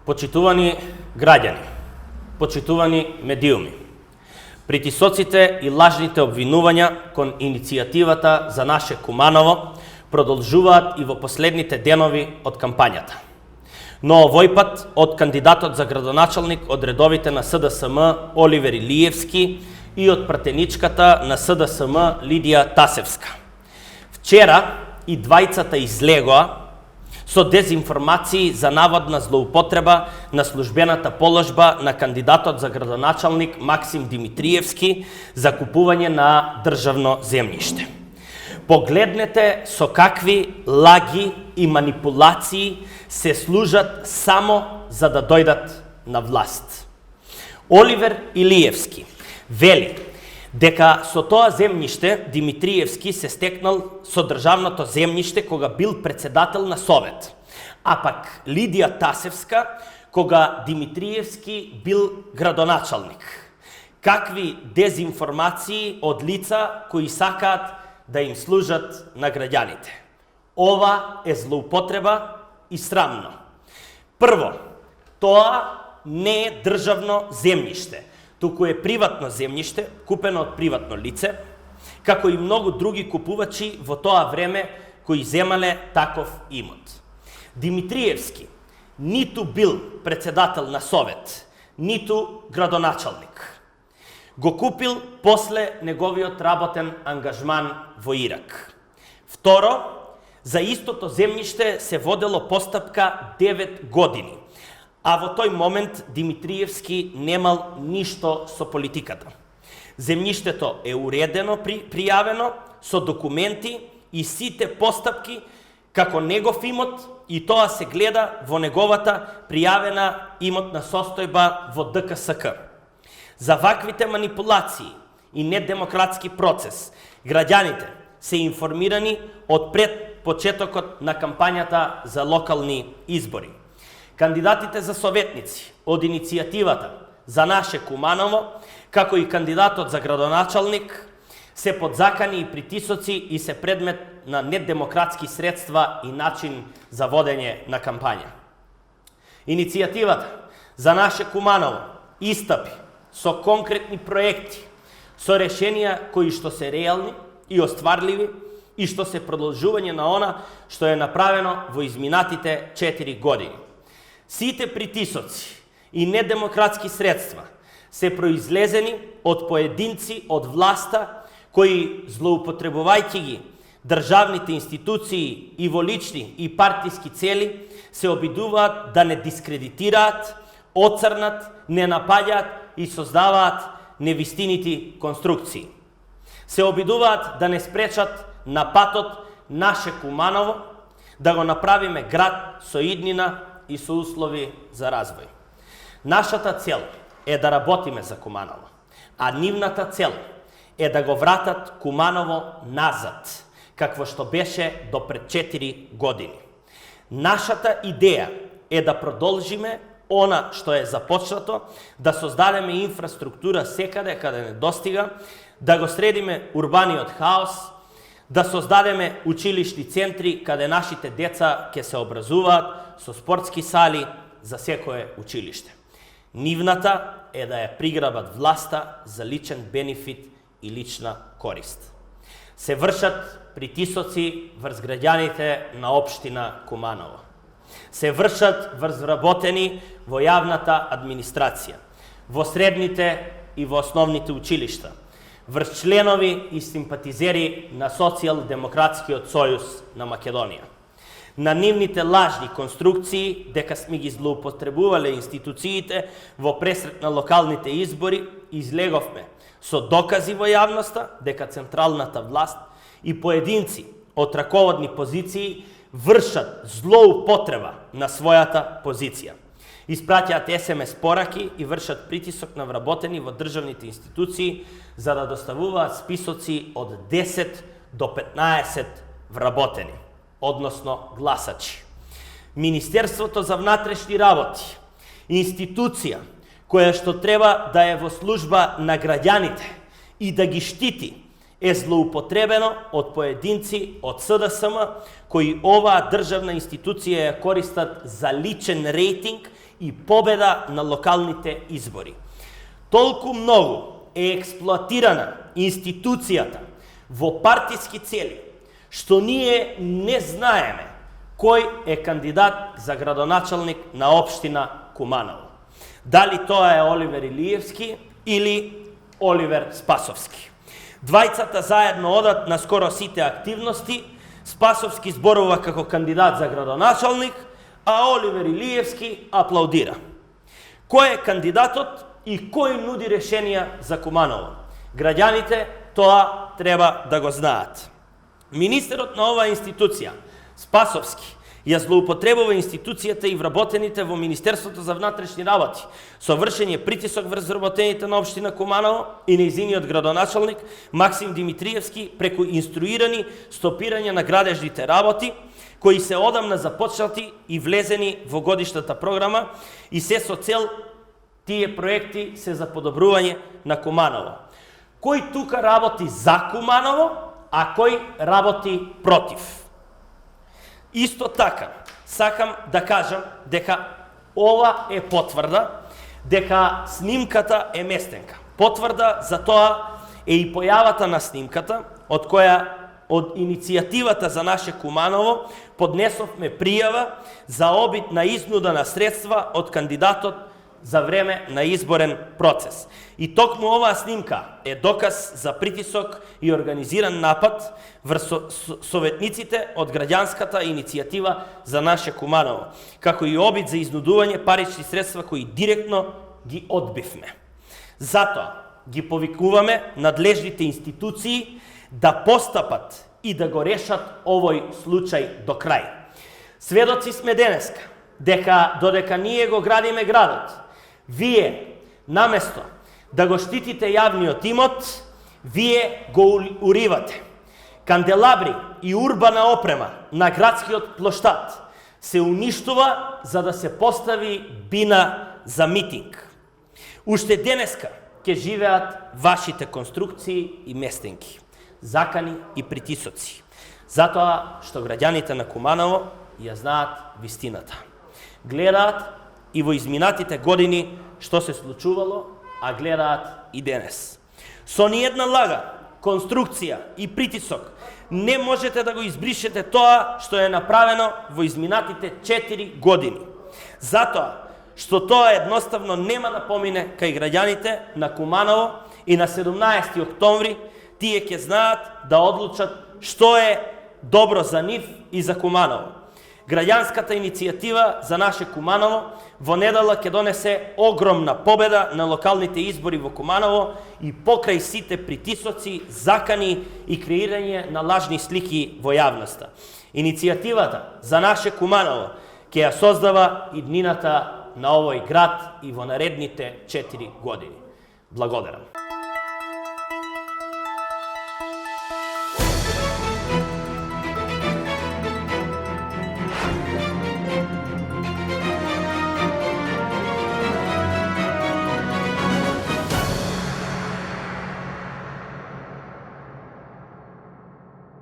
Почитувани граѓани, почитувани медиуми, притисоците и лажните обвинувања кон иницијативата за наше Куманово продолжуваат и во последните денови од кампањата. Но овој пат од кандидатот за градоначалник од редовите на СДСМ Оливер Илиевски и од пратеничката на СДСМ Лидија Тасевска. Вчера и двајцата излегоа со дезинформации за наводна злоупотреба на службената положба на кандидатот за градоначалник Максим Димитриевски за купување на државно земјиште. Погледнете со какви лаги и манипулации се служат само за да дојдат на власт. Оливер Илиевски вели дека со тоа земјиште Димитриевски се стекнал со државното земјиште кога бил председател на Совет, а пак Лидија Тасевска кога Димитриевски бил градоначалник. Какви дезинформации од лица кои сакаат да им служат на граѓаните. Ова е злоупотреба и срамно. Прво, тоа не е државно земјиште, туку е приватно земјиште, купено од приватно лице, како и многу други купувачи во тоа време кои земале таков имот. Димитриевски ниту бил председател на Совет, ниту градоначалник. Го купил после неговиот работен ангажман во Ирак. Второ, за истото земјиште се водело постапка 9 години, а во тој момент Димитриевски немал ништо со политиката. Земјиштето е уредено, пријавено, со документи и сите постапки како негов имот, и тоа се гледа во неговата пријавена имотна состојба во ДКСК. За ваквите манипулации и недемократски процес, граѓаните се информирани од пред почетокот на кампањата за локални избори. Кандидатите за советници од иницијативата за наше Куманово, како и кандидатот за градоначалник, се под закани и притисоци и се предмет на недемократски средства и начин за водење на кампања. Иницијативата за наше Куманово истапи со конкретни проекти, со решенија кои што се реални и остварливи и што се продолжување на она што е направено во изминатите 4 години. Сите притисоци и недемократски средства се произлезени од поединци од власта кои, злоупотребувајќи ги државните институции и во лични и партиски цели, се обидуваат да не дискредитираат, оцрнат, не напаѓаат и создаваат невистинити конструкции. Се обидуваат да не спречат на патот наше Куманово, да го направиме град со иднина и со услови за развој. Нашата цел е да работиме за Куманово, а нивната цел е да го вратат Куманово назад, какво што беше до пред 4 години. Нашата идеја е да продолжиме она што е започнато, да создадеме инфраструктура секаде каде не достига, да го средиме урбаниот хаос, да создадеме училишни центри каде нашите деца ќе се образуваат со спортски сали за секое училиште. Нивната е да ја приграбат власта за личен бенефит и лична корист. Се вршат притисоци врз граѓаните на општина Куманово. Се вршат врз вработени во јавната администрација, во средните и во основните училишта, врз членови и симпатизери на Социјал-демократскиот сојуз на Македонија. На нивните лажни конструкции дека сме ги злоупотребувале институциите во пресрет на локалните избори, излеговме со докази во јавноста дека централната власт и поединци од раководни позиции вршат злоупотреба на својата позиција. Испраќаат СМС пораки и вршат притисок на вработени во државните институции за да доставуваат списоци од 10 до 15 вработени, односно гласачи. Министерството за внатрешни работи, институција која што треба да е во служба на граѓаните и да ги штити е злоупотребено од поединци од СДСМ кои оваа државна институција ја користат за личен рейтинг и победа на локалните избори. Толку многу е експлоатирана институцијата во партиски цели, што ние не знаеме кој е кандидат за градоначалник на општина Куманово. Дали тоа е Оливер Илиевски или Оливер Спасовски. Двајцата заедно одат на скоро сите активности, Спасовски зборува како кандидат за градоначалник, а Оливер Илиевски аплаудира. Кој е кандидатот и кој нуди решенија за Куманово? Граѓаните тоа треба да го знаат. Министерот на оваа институција, Спасовски, ја злоупотребува институцијата и вработените во Министерството за внатрешни работи, со вршење притисок врз вработените на општина Куманово и нејзиниот градоначалник Максим Димитриевски преку инструирани стопирање на градежните работи, кои се одамна започнати и влезени во годишната програма и се со цел тие проекти се за подобрување на Куманово. Кој тука работи за Куманово, а кој работи против? Исто така, сакам да кажам дека ова е потврда дека снимката е местенка. Потврда за тоа е и појавата на снимката, од која од иницијативата за наше Куманово поднесовме пријава за обид на изнуда на средства од кандидатот за време на изборен процес. И токму оваа снимка е доказ за притисок и организиран напад врз советниците од граѓанската иницијатива за наше Куманово, како и обид за изнудување парични средства кои директно ги одбивме. Затоа ги повикуваме надлежните институции да постапат и да го решат овој случај до крај. Сведоци сме денеска дека додека ние го градиме градот, вие наместо да го штитите јавниот имот, вие го уривате. Канделабри и урбана опрема на градскиот плоштад се уништува за да се постави бина за митинг. Уште денеска ќе живеат вашите конструкции и местенки, закани и притисоци, затоа што граѓаните на Куманово ја знаат вистината. Гледаат и во изминатите години што се случувало, а гледаат и денес. Со ниедна лага, конструкција и притисок не можете да го избришете тоа што е направено во изминатите 4 години. Затоа што тоа едноставно нема да помине кај граѓаните на Куманово и на 17 октомври тие ќе знаат да одлучат што е добро за нив и за Куманово. Граѓанската иницијатива за наше Куманово во недела ќе донесе огромна победа на локалните избори во Куманово и покрај сите притисоци, закани и креирање на лажни слики во јавноста. Иницијативата за наше Куманово ќе ја создава иднината на овој град и во наредните 4 години. Благодарам.